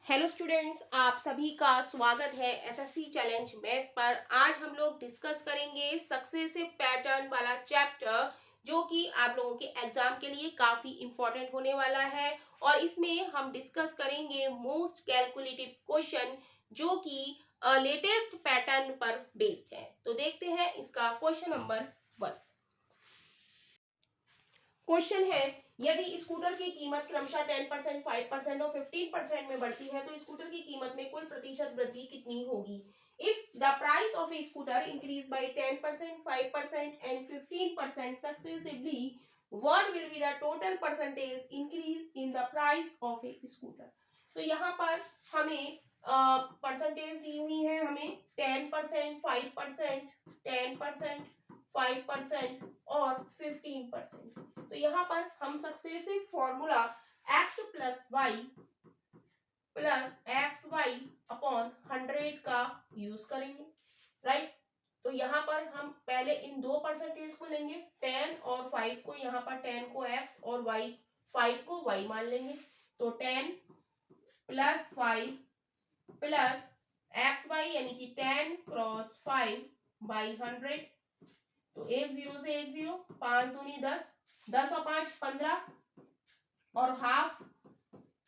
Hello students, आप सभी का स्वागत है एसएससी चैलेंज मैथ पर। आज हम लोग डिस्कस करेंगे सक्सेसिव पैटर्न वाला चैप्टर, जो कि आप लोगों के एग्जाम के लिए काफी इंपॉर्टेंट होने वाला है। और इसमें हम डिस्कस करेंगे मोस्ट कैलकुलेटिव क्वेश्चन, जो कि लेटेस्ट पैटर्न पर बेस्ड है। तो देखते हैं इसका क्वेश्चन नंबर 1। क्वेश्चन है, यदि स्कूटर की कीमत क्रमशः 10%, 5% और 15% में बढ़ती है तो स्कूटर की कीमत में कुल प्रतिशत वृद्धि कितनी होगी? If the price of A scooter increase by 10%, 5% and 15% successively, what will be the total percentage increase in the price of A scooter? तो यहाँ पर हमें परसेंटेज दी हुई है, हमें 10%, 5%, 10%, 5% और 15%। तो यहाँ पर हम successive formula x plus y plus x y upon 100 का यूज करेंगे, राइट। तो यहाँ पर हम पहले इन दो परसेंटेज को लेंगे, 10 और 5 को। यहाँ पर 10 को x और y, 5 को y मान लेंगे। तो 10 प्लस 5 प्लस एक्स वाई यानी कि 10 क्रॉस 5 बाई 100। तो एक जीरो से एक जीरो, 5 दूनी 10, 10 और 5 15 और हाफ,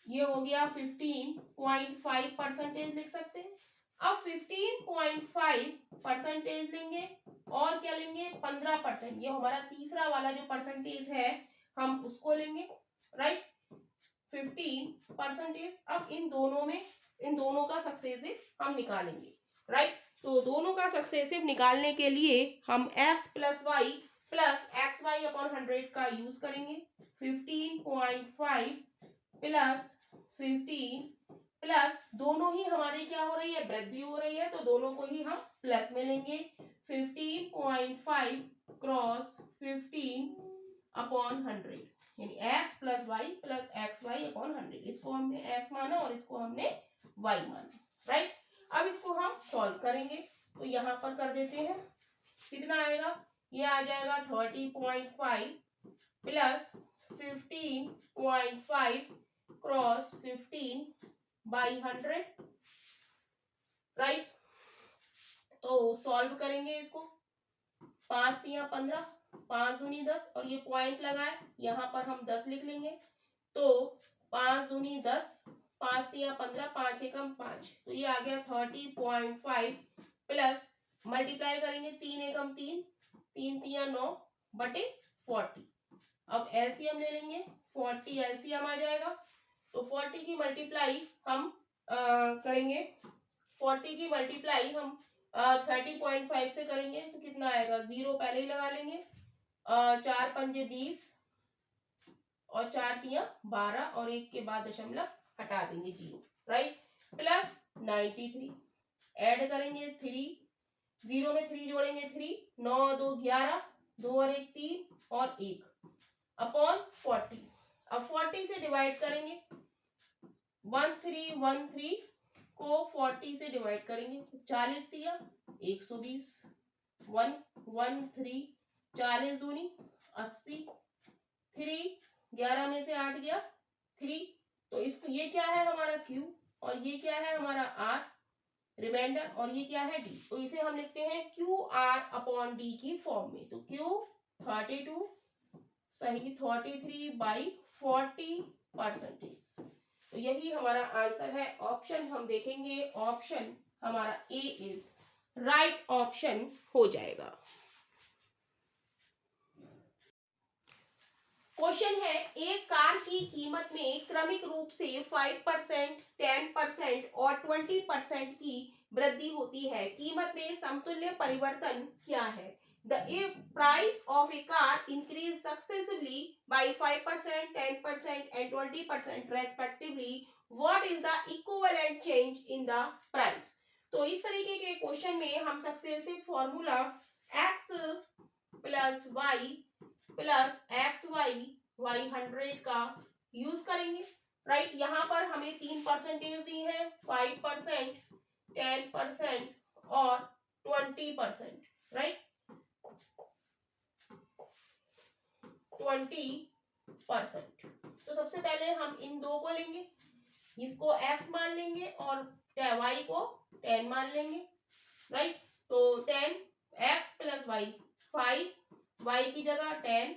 ये हो गया 15.5% लिख सकते हैं। अब 15.5% लेंगे और क्या लेंगे, 15%। ये हमारा तीसरा वाला जो परसेंटेज है हम उसको लेंगे, राइट। 15%। अब इन दोनों का सक्सेसिव हम निकालेंगे, राइट। तो दोनों का सक्सेसिव निकालने के लिए हम x plus y plus x y upon 100 का यूज करेंगे। 15.5 प्लस 15 प्लस दोनों ही हमारे क्या हो रही है, वृद्धि हो रही है, तो दोनों को ही हम प्लस में लेंगे। 15.5 क्रॉस 15 अपॉन 100 यानी x plus y plus x y upon 100। इसको हमने x माना और इसको हमने y माना, राइट। अब इसको हम सॉल्व करेंगे, तो यहाँ पर कर देते हैं। कितना आएगा, ये आ जाएगा 30.5 प्लस 15.5 क्रॉस 15 बाई 100, राइट। तो सॉल्व करेंगे इसको, 5 तिया 15, 5 दूनी 10 और ये पॉइंट लगाए, यहाँ पर हम 10 लिख लेंगे। तो 5 दूनी 10, 5 तिया 15, 5 एकम 5, तो ये आ गया 30.5 प्लस मल्टीप्लाई करेंगे, 3 एकम 3, 3 तिया 9 बटे 40। अब एलसीएम ले लेंगे, 40 एलसीएम आ जाएगा। तो 40 की मल्टीप्लाई हम करेंगे, 40 की मल्टीप्लाई हम 30.5 से करेंगे तो कितना आएगा, 0 पहले ही लगा लेंगे। 4 पंजे 20 और 4 तिया 12 और 1 के बाद दशमलव हटा देंगे 0, राइट। प्लस 93 ऐड करेंगे, 3 0 में 3 जोड़ेंगे 3, 9 2 11, 2 और 1 3 और 1 अपॉन 40। अब 40 से डिवाइड करेंगे, 1313 को 40 से डिवाइड करेंगे, 40 दिया 120, 113, 40 दूनी 80, 3 11 में से 8 गया 3। तो इसको, ये क्या है हमारा Q और ये क्या है हमारा R रिमाइंडर, और ये क्या है D। तो इसे हम लिखते हैं QR अपॉन D की फॉर्म में। तो Q 32 सही 33 बाई 40%। तो यही हमारा आंसर है। ऑप्शन हम देखेंगे, ऑप्शन हमारा ए इज राइट ऑप्शन हो जाएगा। क्वेश्चन है, एक कार की कीमत में क्रमिक रूप से 5%, 10% और 20% की वृद्धि होती है। कीमत में समतुल्य परिवर्तन क्या है? The price of a car increase successively by 5%, 10% and 20% respectively. What is the equivalent change in the price? तो इस तरीके के क्वेश्चन में हम successive formula x plus y plus x y y 100 का यूज करेंगे, राइट। यहाँ पर हमें 3 परसेंटेज दी है, 5%, 10% और 20%, राइट। 20%। तो सबसे पहले हम इन दो को लेंगे, इसको x मान लेंगे और y को 10 मान लेंगे, राइट। तो 10x प्लस वाई 5, y की जगह 10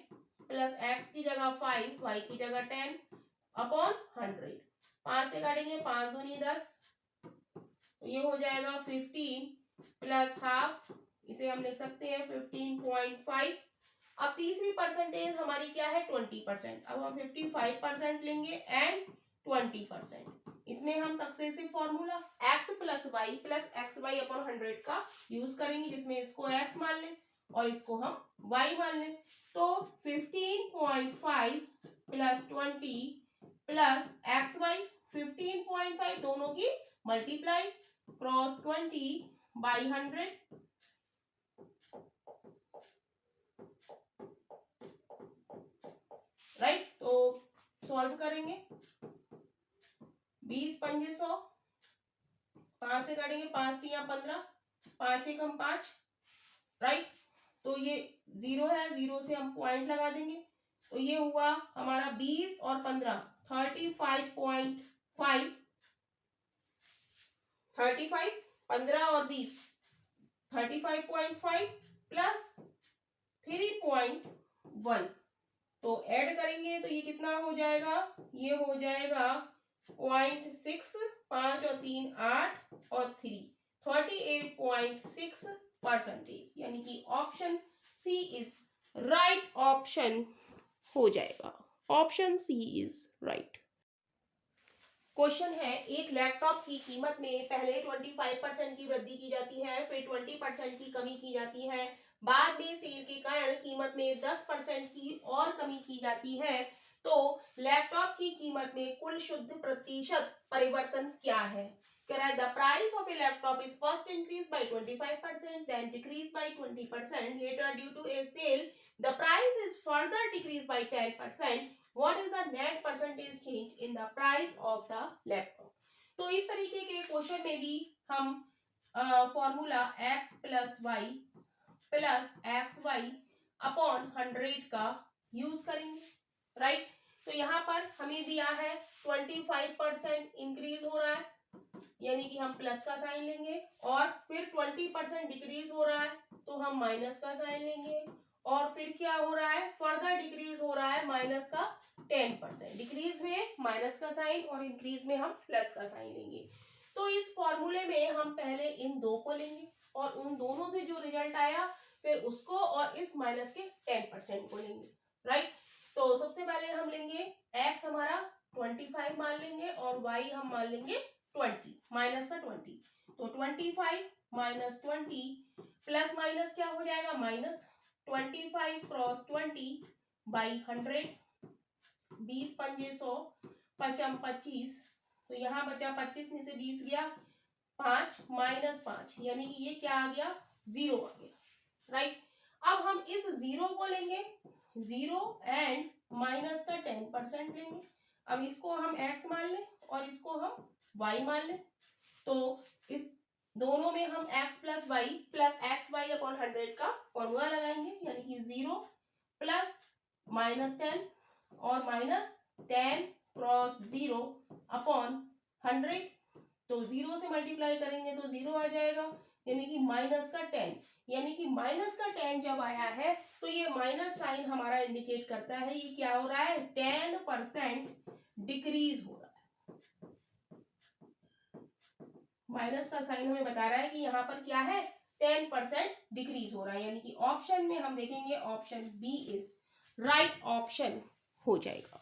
प्लस x की जगह 5, y की जगह 10 अपॉन 100। 5 से काटेंगे, 5 दूनी 10, तो ये हो जाएगा 15 प्लस हाफ, इसे हम लिख सकते हैं 15.5। अब तीसरी परसेंटेज हमारी क्या है 20%। अब हम 55% लेंगे एंड 20%। इसमें हम successive formula x plus y upon 100 का यूज करेंगे, जिसमें इसको x मान लें और इसको हम y मान लें। तो 15.5 प्लस 20 प्लस एक्स वाई 15.5 दोनों की मल्टीप्लाई क्रॉस 20 बाई 100, राइट। तो सॉल्व करेंगे, 20 पंजे 100, 5 से काटेंगे, 5 3 15, 5 1 5, राइट। तो ये 0 है, 0 से हम पॉइंट लगा देंगे, तो ये हुआ हमारा 20 और 15 35.5, 35 15 और 20 35.5 प्लस 3.1, तो ऐड करेंगे तो ये कितना हो जाएगा, ये हो जाएगा 0.6, 5 और 3 8 और 3 38.6%, यानी कि option C is right option हो जाएगा। Option C is right. Question है, एक लैपटॉप की कीमत में पहले 25% की वृद्धि की जाती है, फिर 20% की कमी की जाती है, बाद में सेल के कारण कीमत में 10% की और कमी की जाती है, तो लैपटॉप की कीमत में कुल शुद्ध प्रतिशत परिवर्तन क्या है? कह रहा है the price of a laptop is first increase by 25%, then decrease by 20%, later due to a sale the price is further decrease by 10%, what is the net percentage change in the price of the laptop? तो इस तरीके के question में भी हम formula x plus y plus x y upon 100 का use करेंगे, right. तो यहाँ पर हमें दिया है 25% इंक्रीज हो रहा है, यानी कि हम प्लस का साइन लेंगे, और फिर 20% डिक्रीज हो रहा है तो हम माइनस का साइन लेंगे, और फिर क्या हो रहा है, फर्दर डिक्रीज हो रहा है माइनस का 10%। डिक्रीज में माइनस का साइन और इंक्रीज में हम प्लस का साइन लेंगे। तो इस फॉर्मूले में हम पहले इन दो को लेंगे और उन दोनों से जो रिजल्ट आया फिर उसको और इस माइनस के 10% को लेंगे, राइट। तो सबसे पहले हम लेंगे x हमारा 25 मान लेंगे और y हम मान लेंगे 20, माइनस का 20, तो 25 माइनस 20 प्लस माइनस क्या हो जाएगा, माइनस 25 क्रॉस 20 बाई 100, 20 पंजे 100, 55 25, तो यहाँ बचा 25 में से 20 गया 5 माइनस 5, यानी कि ये क्या आ गया, 0 आ गया, राइट। अब हम इस 0 को लेंगे, 0 एंड माइनस का 10% लेंगे। अब इसको हम x मान लें और इसको हम y मान लें, तो इस दोनों में हम x plus y plus x y upon 100 का फॉर्मूला लगाएंगे, यानी कि 0 प्लस माइनस 10 और माइनस 10 क्रॉस 0 अपॉन 100, तो 0 से मल्टीप्लाई करेंगे तो 0 आ जाएगा, यानी कि माइनस का 10, यानी कि माइनस का 10 जब आया है तो ये माइनस साइन हमारा इंडिकेट करता है ये क्या हो रहा है, 10% डिक्रीज हो रहा है। माइनस का साइन हमें बता रहा है कि यहाँ पर क्या है, 10% डिक्रीज हो रहा है, यानी कि ऑप्शन में हम देखेंगे option B is right option हो जाएगा।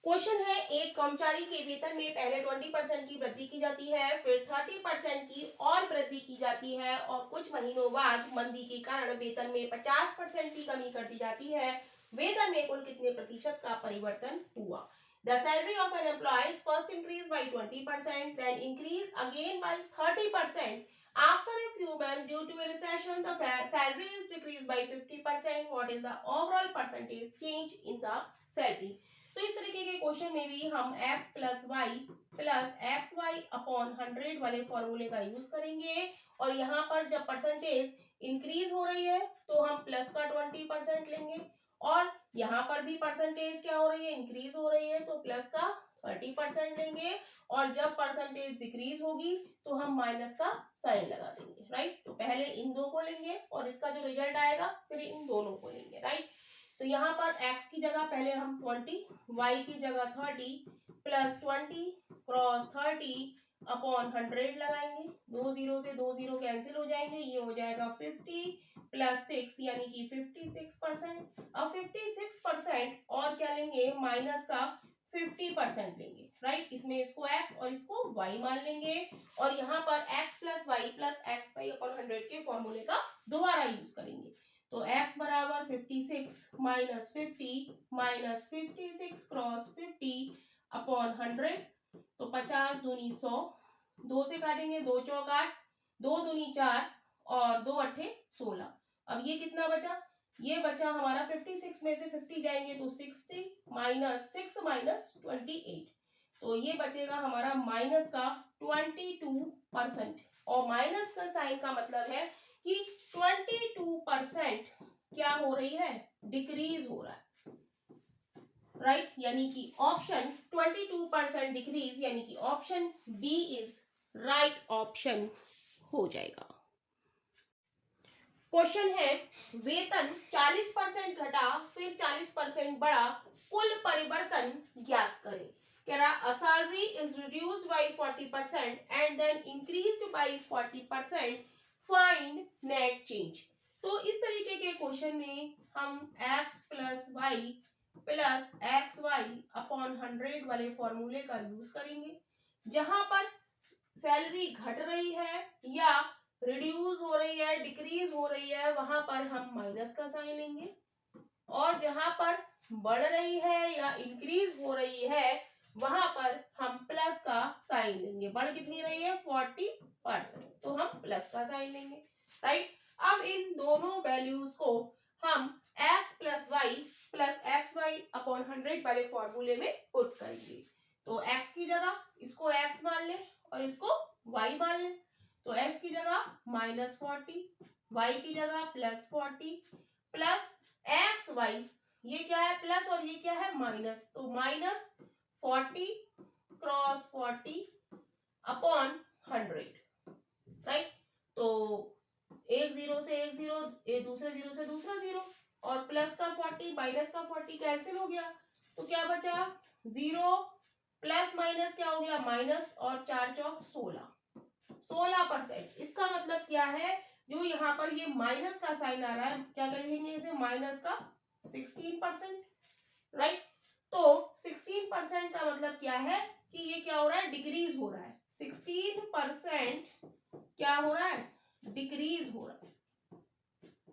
क्वेश्चन है, एक कर्मचारी के वेतन में पहले 20% की वृद्धि की जाती है, फिर 30% की और वृद्धि की जाती है और कुछ महीनों बाद मंदी के कारण वेतन में 50% की कमी कर दी जाती है। वेतन में कुल कितने प्रतिशत का परिवर्तन हुआ? The salary of an employee is first increased by 20%, then increased again by 30%. After a few months, due to a recession, the salary is decreased by 50%. What is the overall percentage change in the salary? तो इस तरीके के question में भी हम x plus y plus x y upon 100 वाले फॉर्मूले का यूज करेंगे, और यहाँ पर जब परसेंटेज इंक्रीज हो रही है तो हम प्लस का 20% लेंगे और यहाँ पर भी परसेंटेज क्या हो रही है, इंक्रीज हो रही है, तो प्लस का 30% लेंगे, और जब परसेंटेज डिक्रीज होगी तो हम माइनस का साइन लगा देंगे, राइट। तो पहले इन दो को लेंगे और इसका जो रिजल्ट आएगा फिर इन दोनों को लेंगे, राइट। तो यहाँ पर x की जगह पहले हम 20, y की जगह 30 प्लस 20 क्रॉस 30 अपॉन 100 लगाएंगे। 2 जीरो से 2 जीरो कैंसिल हो जाएंगे, ये हो जाएगा 50 प्लस 6 यानी कि 56%। अब 56% और क्या लेंगे, माइनस का 50% लेंगे, राइट। इसमें इसको x और इसको y मान लेंगे, और यहाँ पर x प्लस वाई अपॉन 100 के फॉर्मूले का दोबारा यूज करेंगे। तो x बराबर 56 माइनस 56 क्रॉस 50 अपॉन 100, तो 50 दूनी 100, 2 से काटेंगे, 2 चौक 8, 2 दूनी 4 और 2 अट्ठे 16। अब ये कितना बचा, ये बचा हमारा 56 में से 50 जाएंगे तो 60 माइनस 6 माइनस 28, तो ये बचेगा हमारा माइनस का 22%। और माइनस का साइन का मतलब है कि 22% क्या हो रही है, डिक्रीज हो रहा है, राइट। यानी कि ऑप्शन 22% डिक्रीज, यानी कि option B is right option हो जाएगा। क्वेश्चन है, वेतन 40% घटा फिर 40% बढ़ा, कुल परिवर्तन ज्ञात करें। कह रहा a salary is reduced by 40% and then increased by 40%, find net change। तो इस तरीके के क्वेश्चन में हम x plus y plus x y upon 100 वाले फॉर्मूले का यूज करेंगे। जहां पर सैलरी घट रही है या रिड्यूस हो रही है, डिक्रीज हो रही है, वहां पर हम माइनस का साइन लेंगे, और जहां पर बढ़ रही है या इंक्रीज हो रही है वहां पर हम प्लस का साइन लेंगे। बढ़ कितनी रही है, 40%, तो हम प्लस का साइन लेंगे, राइट। अब इन दोनों वैल्यूज को हम x प्लस वाई अपॉन 100 वाले फॉर्मूले में पुट करेंगे। तो x की जगह इसको x मान ले और इसको y मान ले, तो x की जगह -40, y की जगह +40 प्लस एक्स वाई, ये क्या है प्लस और ये क्या है माइनस, तो -40 क्रॉस 40 अपॉन 100, राइट। तो एक जीरो से एक जीरो, दूसरे जीरो से दूसरा जीरो, और प्लस का 40 माइनस का 40 कैंसिल हो गया, तो क्या बचा 0, प्लस माइनस क्या हो गया माइनस, और 4 चौक 16%। इसका मतलब क्या है, जो यहाँ पर ये माइनस का साइन आ रहा है, क्या कहेंगे इसे, माइनस का 16%, राइट। तो 16% का मतलब क्या है कि ये क्या हो रहा है, डिक्रीज हो रहा है। 16% क्या हो रहा है, डिक्रीज हो रहा है।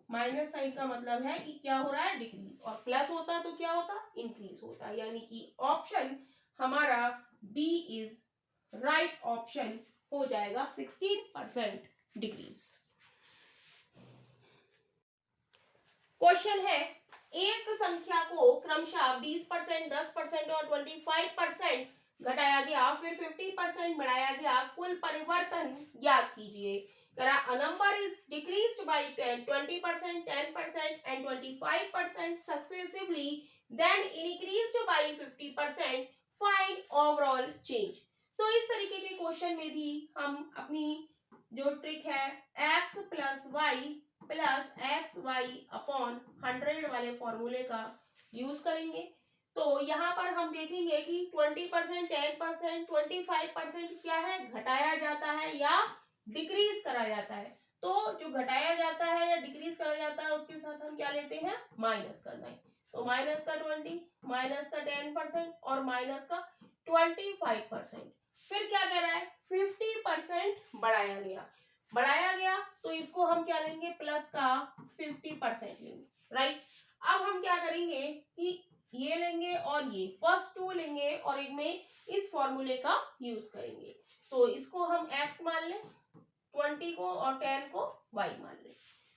माइनस साइन का मतलब है कि क्या हो रहा है, डिक्रीज, और प्लस होता तो क्या होता, इंक्रीज होता। यानी कि ऑप्शन हमारा बी इज राइट ऑप्शन हो जाएगा, 16% डिक्रीज। क्वेश्चन है, एक संख्या को क्रमशः 20%, 10% और 25% घटाया गया, फिर 50% बढ़ाया गया, कुल परिवर्तन ज्ञात कीजिए। A number is decreased by 20%, 10% and 25% successively, then increased by 50%, find overall change। तो इस तरीके के क्वेश्चन में भी हम अपनी जो ट्रिक है x plus y plus x y upon 100 वाले फॉर्मूले का यूज करेंगे। तो यहाँ पर हम देखेंगे कि 20%, 10%, 25% क्या है, घटाया जाता है या डिक्रीज करा जाता है। तो जो घटाया जाता है या डिक्रीज करा जाता है उसके साथ हम क्या लेते हैं, माइनस का साइन। तो माइनस का 20, माइनस का 10% और माइनस का 25%। फिर क्या कह रहा है, 50% बढ़ाया गया तो इसको हम क्या लेंगे, प्लस का 50% लेंगे, राइट। अब हम क्या करेंगे कि ये लेंगे और ये फर्स्ट टू लेंगे और इनमें इस फॉर्मूले का यूज करेंगे। तो इसको हम x मान लें 20 को, और 10 को y मान लें।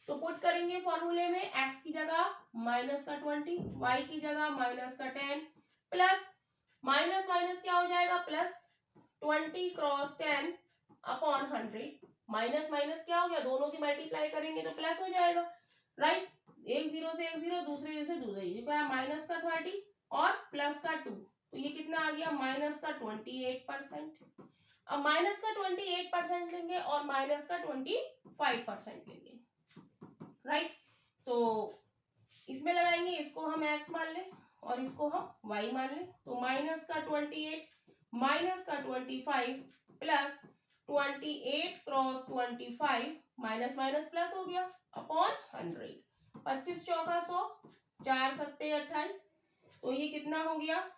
तो पुट करेंगे फॉर्मूले में, x की जगह माइनस का 20, y की जगह माइनस का 10, प्लस माइनस माइनस क्या हो जाएगा, plus 20 cross 10 upon 100, minus minus क्या हो गया, दोनों की मल्टीप्लाई करेंगे तो प्लस हो जाएगा, राइट। एक जीरो से एक जीरो, दूसरे जीरो से दूसरे जीरो, क्या माइनस का 30 और प्लस का 2, तो ये कितना आ गया माइनस का 28%। अब माइनस का 28% लेंगे और माइनस का 25% लेंगे, राइट। तो इसमें लगाएंगे, इसको हम x मान लें और इसको हम y मान लें, तो माइनस का 28 माइनस का 25 plus 28 cross 25 minus minus plus हो गया अपॉन 100, 25 चौका 100, 4 सत्ते 28, तो ये कितना हो गया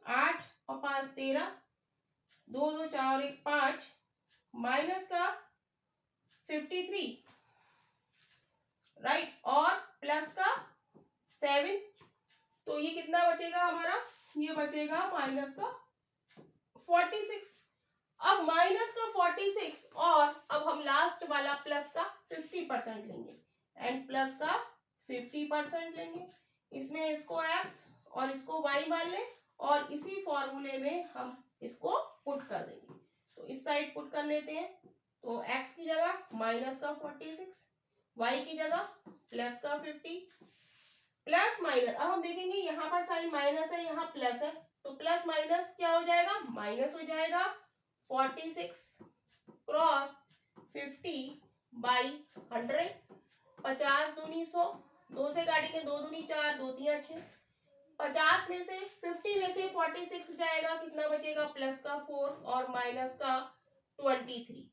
8 और 5 13, 2 2 4 और 1 5, माइनस का 53, राइट, और प्लस का 7, तो ये कितना बचेगा हमारा, ये बचेगा माइनस का 46। अब माइनस का 46 और अब हम लास्ट वाला प्लस का 50% लेंगे एंड प्लस का 50% लेंगे, इसमें इसको x और इसको y मान लें और इसी फॉर्मूले में हम इसको पुट कर देंगे, तो इस साइड पुट कर लेते हैं, तो x की जगह माइनस का 46, y की जगह प्लस का 50, प्लस माइनस, अब हम देखेंगे यहाँ पर साइन माइनस है, यहाँ प्लस है, तो प्लस माइनस क्या हो जाएगा, माइनस हो जाएगा, 46 क्रॉस 50 बाई 100, 50 दूनी 100, 2 से काटेंगे, 2 दूनी 4, 2 तिया 6, 50 में से 50 में से 46 जाएगा, कितना बचेगा प्लस का 4 और माइनस का 23,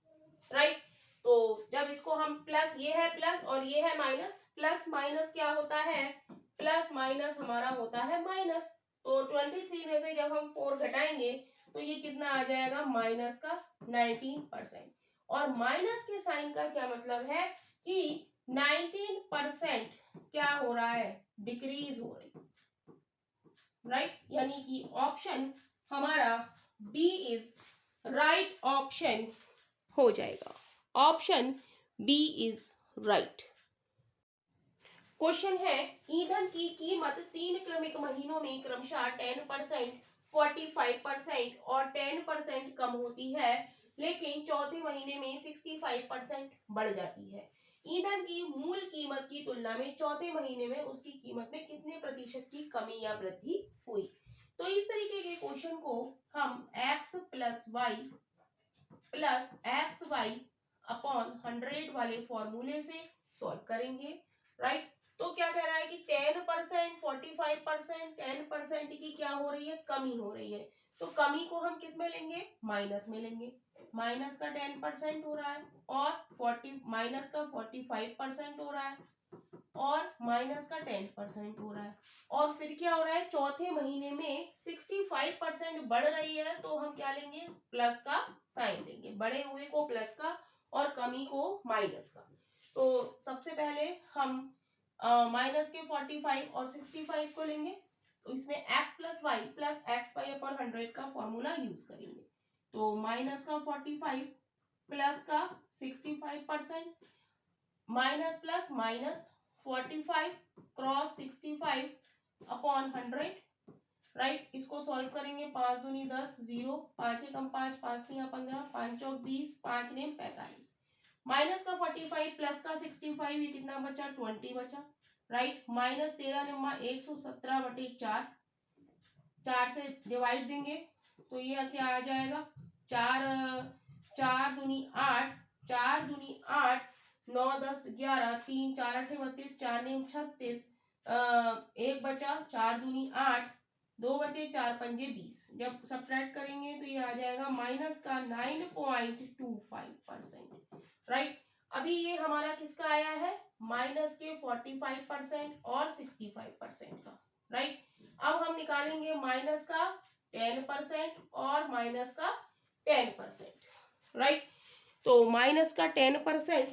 राइट। तो जब इसको हम प्लस, ये है प्लस और ये है माइनस, प्लस माइनस क्या होता है, प्लस माइनस हमारा होता है माइनस, तो 23 में से जब हम 4 घटाएंगे तो ये कितना आ जाएगा माइनस का 19%, और माइनस के साइन का क्या मतलब है कि 19% क्या हो रहा है, डिक्रीज हो रही, राइट, यानी कि ऑप्शन हमारा बी इज राइट ऑप्शन हो जाएगा, option B is right. Question है, ईंधन की कीमत 3 क्रमिक महीनों में क्रमशः 10%, 45% और 10% कम होती है, लेकिन चौथे महीने में 65% बढ़ जाती है। ईंधन की मूल कीमत की तुलना में चौथे महीने में उसकी कीमत में कितने प्रतिशत की कमी या वृद्धि हुई। तो इस तरीके के क्वेश्चन को हम x plus y plus x y upon 100 वाले फॉर्मूले से सॉल्व करेंगे, राइट। तो क्या कह रहा है कि 10%, 45%, 10% की क्या हो रही है, कमी हो रही है, तो कमी को हम किस में लेंगे, माइनस में लेंगे, माइनस का 10% हो रहा है और 40 माइनस का 45% हो रहा है और माइनस का 10% हो रहा है, और फिर क्या हो रहा है, चौथे महीने में 65% बढ़ रही है, तो हम क्या लेंगे, प्लस का साइन लेंगे, बढ़े हुए को प्लस का और कमी को माइनस का। तो सबसे पहले हम माइनस के 45 और 65 को लेंगे, तो इसमें x plus y plus x y upon 100 का फॉर्मूला यूज करेंगे, तो माइनस का 45 प्लस का 65%, minus plus minus 45 cross 65 upon 100, right. इसको सॉल्व करेंगे, 5 दूनी 10, 0, 5 एकम 5, 5 तिया 15, 5 चौक 20, 5 नेम 45, माइनस का 45 प्लस का 65, ये कितना बचा, 20 बचा, राइट। माइनस 13 निम्मा 117/4, 4 से डिवाइड देंगे तो ये क्या आ जाएगा, 4 दूनी 8, 4 दूनी 8, 9 10 11, 3 4 8 32, 4 नेम 36, 1 बचा, 4 दूनी 8, 2 बचे, 4 पंजे 20, जब सब्ट्रैक्ट करेंगे तो ये आ जाएगा माइनस का 9.25%, राइट। अभी ये हमारा किसका आया है, माइनस के 45% और 65% का, राइट। अब हम निकालेंगे माइनस का 10% और माइनस का 10%, राइट। तो माइनस का 10%,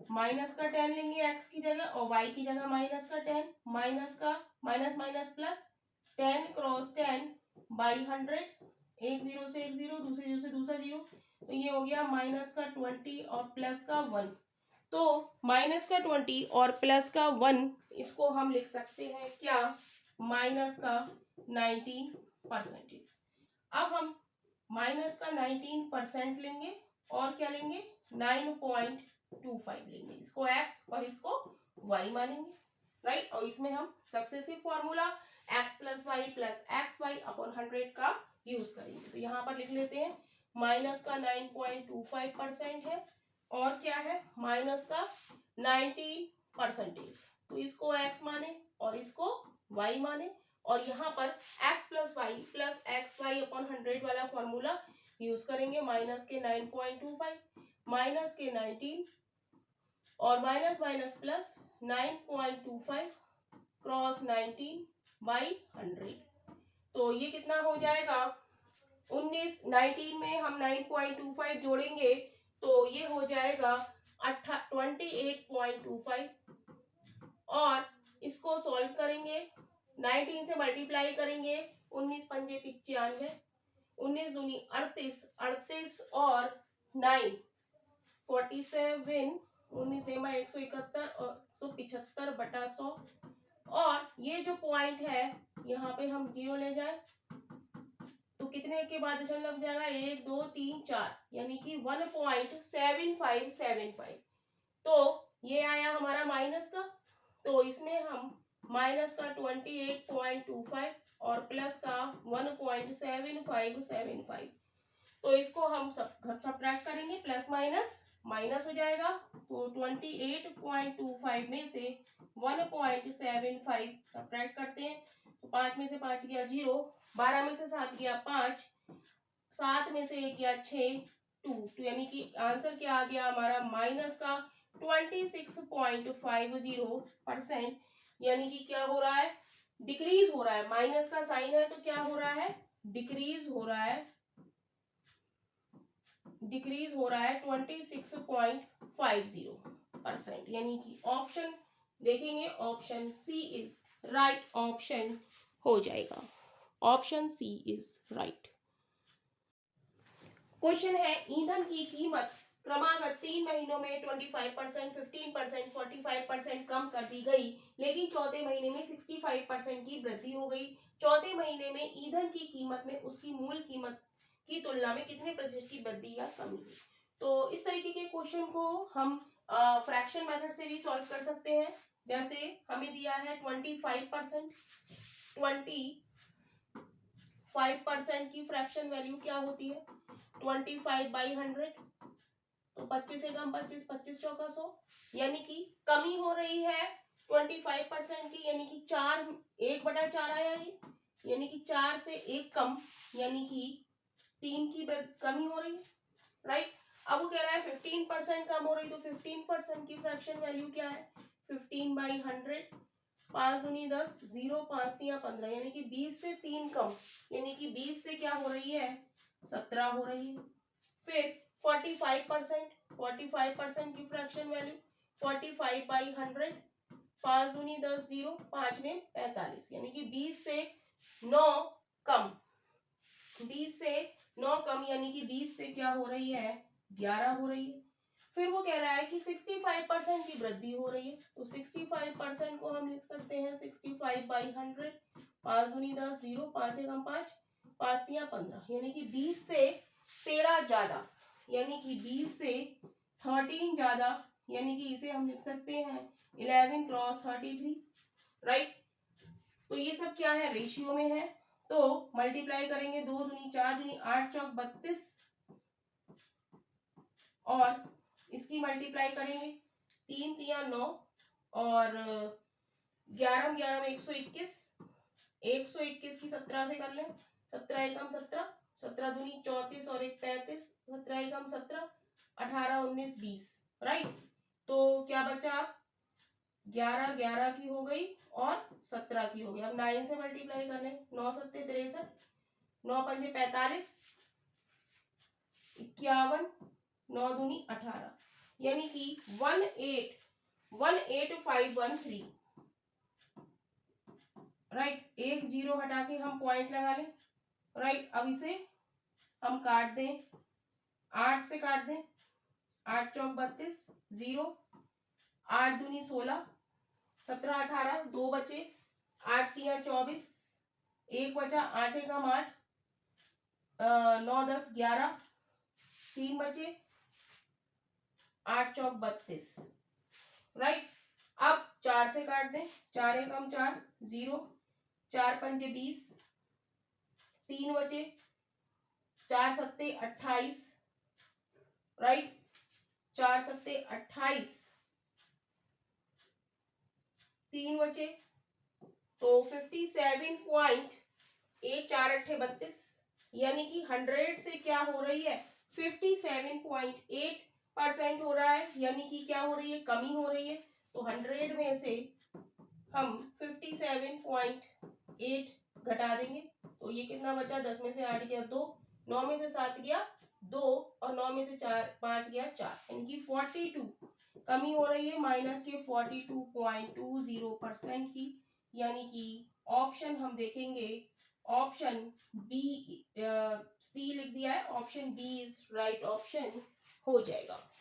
माइनस का 10 लेंगे x की जगह और y की जगह माइनस का 10, माइनस का minus minus plus 10 cross 10 by 100, एक जीरो से एक जीरो, दूसरे जीरो से दूसरा जीरो, तो ये हो गया माइनस का 20 और प्लस का 1, तो माइनस का 20 और प्लस का 1, इसको हम लिख सकते हैं क्या, माइनस का 19%। अब हम माइनस का 19% लेंगे और क्या लेंगे, 9.25 25 लेंगे, इसको x और इसको y मानेंगे, राइट। और इसमें हम successive formula x plus y plus x y upon 100 का यूज करेंगे। तो यहाँ पर लिख लेते हैं माइनस का 9.25% है और क्या है माइनस का 19%। तो इसको x माने और इसको y माने, और यहाँ पर x प्लस वाई अपॉन 100 वाला फॉर्मूला यूज करेंगे। माइनस के 9.25 माइनस के 19 और minus minus plus 9.25 cross 19 by 100। तो ये कितना हो जाएगा 19 में हम 9.25 जोड़ेंगे तो ये हो जाएगा 28.25 और इसको सॉल्व करेंगे 19 से मल्टीप्लाई करेंगे 19 पंजे 95 19 दूनी 38 38 और 9 47 19 नेमा 171 और 175 बटा 100 और ये जो पॉइंट है यहाँ पे हम जीरो ले जाए तो कितने के बाद दशमलव जाएगा 1 2 3 4 यानी कि 1.7575। तो ये आया हमारा माइनस का, तो इसमें हम माइनस का 28.25 और प्लस का 1.7575। तो इसको हम सब्ट्रैक्ट करेंगे, प्लस माइनस माइनस हो जाएगा। तो 28.25 में से 1.75 सब्ट्रैक्ट करते हैं तो 5 में से 5 गया 0, 12 में से 7 गया 5, 7 में से 1 गया 6 2, तो यानी कि आंसर क्या आ गया हमारा माइनस का 26.50%। यानी कि क्या हो रहा है डिक्रीज हो रहा है, माइनस का साइन है तो क्या हो रहा है डिक्रीज हो रहा है, डिक्रीज हो रहा है 26.50%। यानी कि ऑप्शन देखेंगे option C is right option हो जाएगा, option C is right. Question है ईंधन की कीमत क्रमागत 3 महीनों में 25%, 15%, 45% कम कर दी गई, लेकिन चौथे महीने में 65% की वृद्धि हो गई। चौथे महीने में ईंधन की कीमत में उसकी मूल कीमत की तुलना में कितने प्रतिशत की वृद्धि या कमी हुई। तो इस तरीके के क्वेश्चन को हम फ्रैक्शन मेथड से भी सॉल्व कर सकते हैं। जैसे हमें दिया है 25%, 25% की फ्रैक्शन वैल्यू क्या होती है 25/100, तो 25 से कम 25, 25 चौका 100, यानी कि कमी हो रही है 25% की, यानी कि 4 1/4 आया ये, यानी कि 4 से 1 कम, यानी कि 3 की कमी हो रही है, राइट। अब वो कह रहा है 15% कम हो रही, तो 15% की फ्रैक्शन वैल्यू क्या है 15/100, 5 दूनी 10, 0 5 3 15, यानी कि 20 से 3 कम, यानी कि 20 से क्या हो रही है 17 हो रही है। फिर 45% की फ्रैक्शन वैल्यू 45/100, 5 दूनी 10, 0 5 ने 45, यानी कि 20 से 9 कम, 20 से 9 कम, यानी कि 20 से क्या हो रही है 11 हो रही है। फिर वो कह रहा है कि 65% की वृद्धि हो रही है, तो 65% को हम लिख सकते हैं 65/100, 5 दूनी 10, 0 5 एकम 5, 5 3 15, यानी कि 20 से 13 ज्यादा, यानी कि 20 से 13 ज्यादा, यानी कि इसे हम लिख सकते हैं 11 क्रॉस 33, राइट। तो ये सब क्या है रेशियो में है, तो मल्टीप्लाई करेंगे 2 दूनी 4 दूनी 8 चौक 32 और इसकी मल्टीप्लाई करेंगे 3 3 9 और 11 11 में 121, 121 की 17 से कर लें, 17 एकम 17, 17 दूनी 34 और 1 35, 17 एकम 17, 18 19 20, राइट। तो क्या बचा 11 11 की हो गई और 17 की हो गई। अब 9 से मल्टीप्लाई कर लें, 9 7 63, 9 पंजे 45, 51, 9 दूनी 18, यानी कि 18513, राइट। एक जीरो हटा के हम पॉइंट लगा लें, राइट। अब इसे हम काट दें, 8 से काट दें, 8 चौक 32, 0 8 दूनी 16, 17 18, 2 बचे, 8 3 24, 1 बचा, 8 एकम 8, 9 10 11, 3 बचे, 8 चौक 32, राइट। अब 4 से काट दें, 4 एकम 4, 0, 4 पंजे 20, 3 बचे, 4 सत्ते 28, राइट, 4 सत्ते 28, 3 बचे, तो 57.8, 4 अट्ठे 32, यानी कि 100 से क्या हो रही है, 57.8% हो रहा है, यानी कि क्या हो रही है, कमी हो रही है। तो 100 में से हम 57.8 घटा देंगे, तो ये कितना बचा, 10 में से 8 गया 2, 9 में से 7 गया 2, और 9 में से 5 गया 4, यानी कि 42 कमी हो रही है, माइनस के 42.20% की, यानी कि ऑप्शन हम देखेंगे, ऑप्शन बी, सी लिख दिया है, option B is right option हो जाएगा।